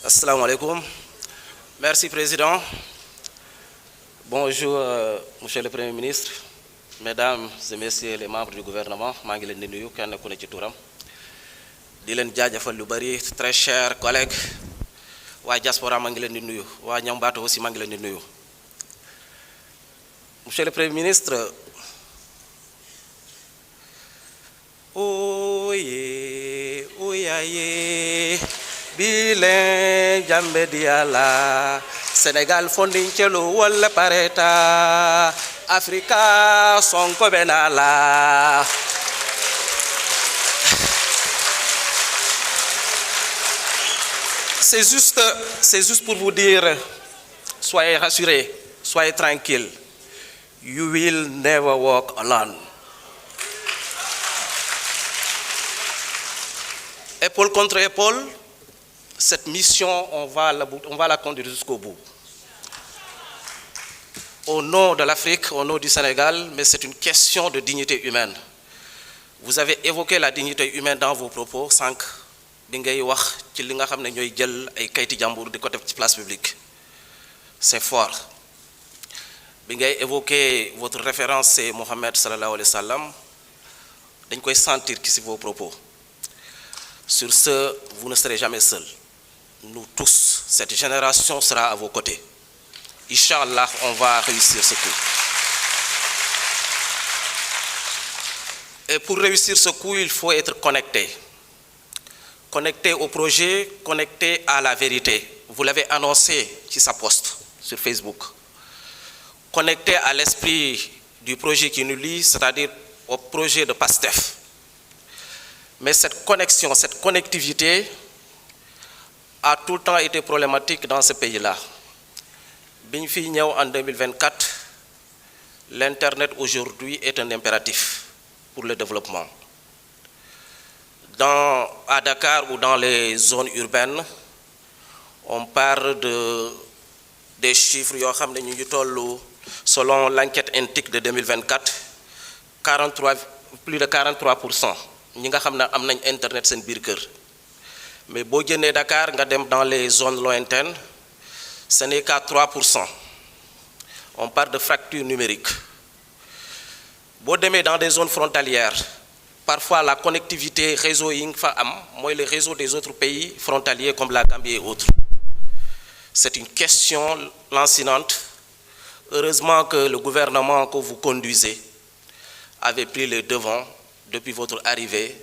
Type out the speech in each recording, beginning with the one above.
Assalamu alaikum. Merci, Président. Bonjour, Monsieur le Premier ministre, Mesdames et Messieurs les membres du gouvernement. maa ngi leen di nuyu kenn ku ne ci turam di leen jaajëfal lu bari très chers collègues waa diaspora maa ngi leen di nuyu waa Ñambato aussi maa ngi leen di nuyu. Monsieur le Premier ministre, oye oyaye bilen jambe diala Sénégal fondincelu wala pareta Africa sonko benala. C'est juste pour vous dire, soyez rassurés, soyez tranquilles. You will never walk alone. Épaule contre épaule, cette mission, on va la conduire jusqu'au bout. Au nom de l'Afrique, au nom du Sénégal, mais c'est une question de dignité humaine. Vous avez évoqué la dignité humaine dans vos propos, sans bi ngay wax ci li nga xam ne ñooy jël ay kayti jàmbur di ko def ci place publique. C'est fort. Bi ngay évoqué votre référence, c'est Mohammed sallallahu alayhi wa sallam. Dañ koy sentir ci vos propos. Sur ce, vous ne serez jamais seul. Nous tous, cette génération sera à vos côtés. Inch'Allah, on va réussir ce coup. Et pour réussir ce coup, il faut être connecté. Connecté au projet, connecté à la vérité. Vous l'avez annoncé sur sa poste sur Facebook. Connecté à l'esprit du projet qui nous lie, c'est-à-dire au projet de PASTEF. Mais cette connexion, cette connectivité a tout le temps été problématique dans ce pays-là. Biñ fi ñëw en 2024, l'Internet aujourd'hui est un impératif pour le développement. À Dakar ou dans les zones urbaines, on parle des chiffres yoo xam ne ñu ngi tollu selon l'enquête INTIC de 2024, plus de 43%. ñi nga xam ne am nañ internet seen biir kër mais boo génnee Dakar nga dem dans les zones lointaines ce n'est qu'à 3%. On parle de fracture numérique. Boo demee dans des zones frontalières parfois la connectivité réseau yi nga fa am mooy le réseau des autres pays frontaliers comme la Gambie et autres. C'est une question lancinante. Heureusement que le gouvernement que vous conduisez avait pris les devants depuis votre arrivée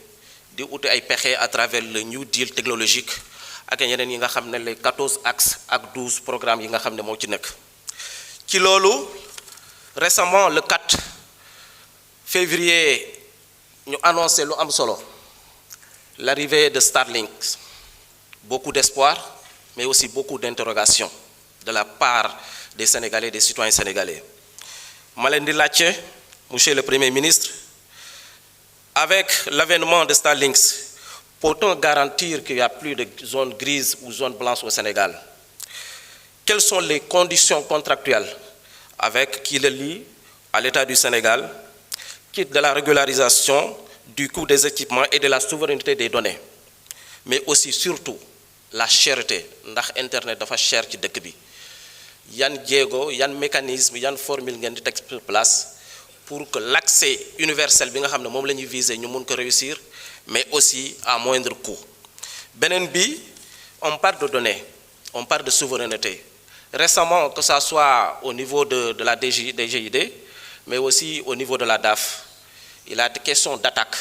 di uti ay pexe à travers le New Deal technologique ak yeneen yi nga xam ne les 14 axes ak 12 programmes yi nga xam ne moo ci nekk. Ci loolu récemment le 4 février ñu annoncé lu am solo l'arrivée de Starlink. Beaucoup d'espoir mais aussi beaucoup d'interrogations de la part des Sénégalais, des citoyens sénégalais. Ma leen di laajte, Monsieur le Premier ministre, avec l'avènement de Starlink, peut-on garantir qu'il n'y a plus de zones grises ou zones blanches au Sénégal? Quelles sont les conditions contractuelles avec qui le lie à l'État du Sénégal, quitte de la régularisation du coût des équipements et de la souveraineté des données, mais aussi surtout la cherté ndax internet dafa cher ci dëkk bi yan jéego yan mécanisme yan formule ngeen di teg sur place pour que l'accès universel bi nga xam ne moom la ñuy viser ñu mun ko réussir mais aussi à moindre coût. Beneen bi, on parle de données, on parle de souveraineté. Récemment, que ça soit au niveau de la DGID mais aussi au niveau de la DAF, il a été question d'attaque.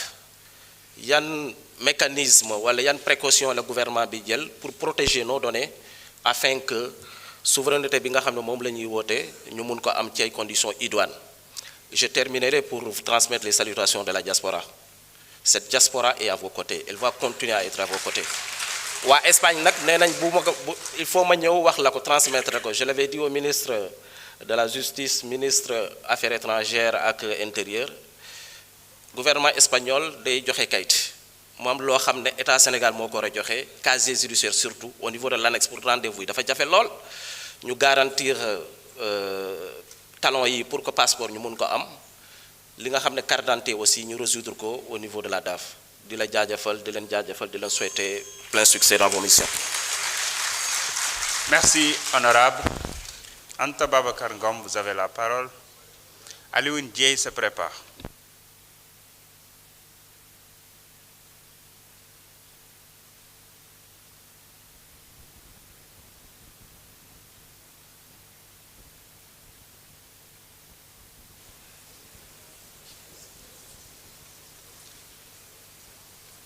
Yan mécanisme wala yan précaution le gouvernement bi jël pour protéger nos données afin que souveraineté bi nga xam ne moom la ñuy woote ñu mun ko am ci ay conditions idoines. Je terminerai pour vous transmettre les salutations de la diaspora. Cette diaspora est à vos côtés, elle va continuer à être à vos côtés. Waa Espagne nag nee nañ il faut ma ñëw wax la ko transmettre ko. Je l'avais dit au ministre de la Justice, ministre Affaires étrangères ak Intérieur. Gouvernement espagnol day joxe kayit mu am loo xam ne état Sénégal moo ko war a joxe casier judiciaire surtout au niveau de l'annexe pour rendez-vous yi dafa jafe lool ñu garantir talons yi pour que passeport ñu mun ko am li nga xam ne carte d'identité aussi ñu résoudre ko au niveau de la DAF. di la jaajëfal di leen souhaiter plein succès dans vos missions. Merci, honorable. Anta Babacar Ngom, vous avez la parole. Alioune Dieye se prépare.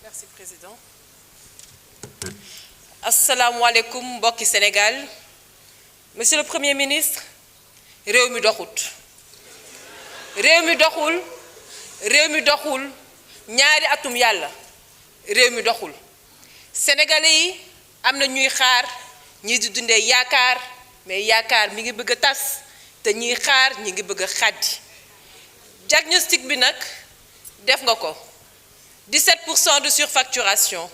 Merci, Président. Assalamu alaikum, mbokki Sénégal. Monsieur le Premier ministre, réew mi doxut. Réew mi doxul, réew mi doxul, ñaari atum yàlla, réew mi doxul. Sénégalais yi am na ñuy xaar, ñi di dundee yaakaar, mais yaakaar mi ngi bëgg a tas, te ñiy xaar ñi ngi bëgg a xaddi. Diagnostic bi nag def nga ko. 17% de surfacturation,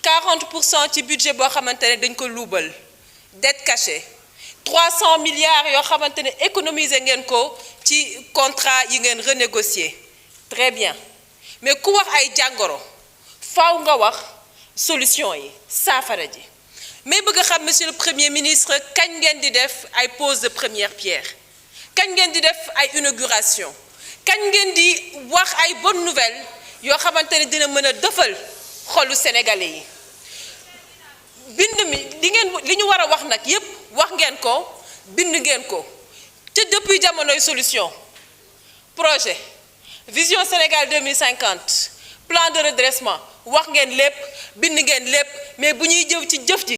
40% ci budget boo xamante ne dañ ko luubal, dette cachée, 300 milliards yoo xamante ne économiser ngeen ko ci contrat yi ngeen renégocier. Très bien, mais ku wax ay jàngoro faaw nga wax solution yi saafara ji. mais bëgg a xam monsieur le Premier ministre kañ ngeen di def ay pose de première pierre, kañ ngeen di def ay inauguration, kañ ngeen di wax ay bonnes nouvelles yoo xamante ne dina mën a dëfal xolu sénégalais yi. bind mi li ñu war a wax nag yépp wax ngeen ko, bind ngeen ko te depuis jamonoy solution projet vision Sénégal 2050 plan de redressement wax ngeen lépp, bind ngeen lépp, mais bu ñuy jëw ci jëf ji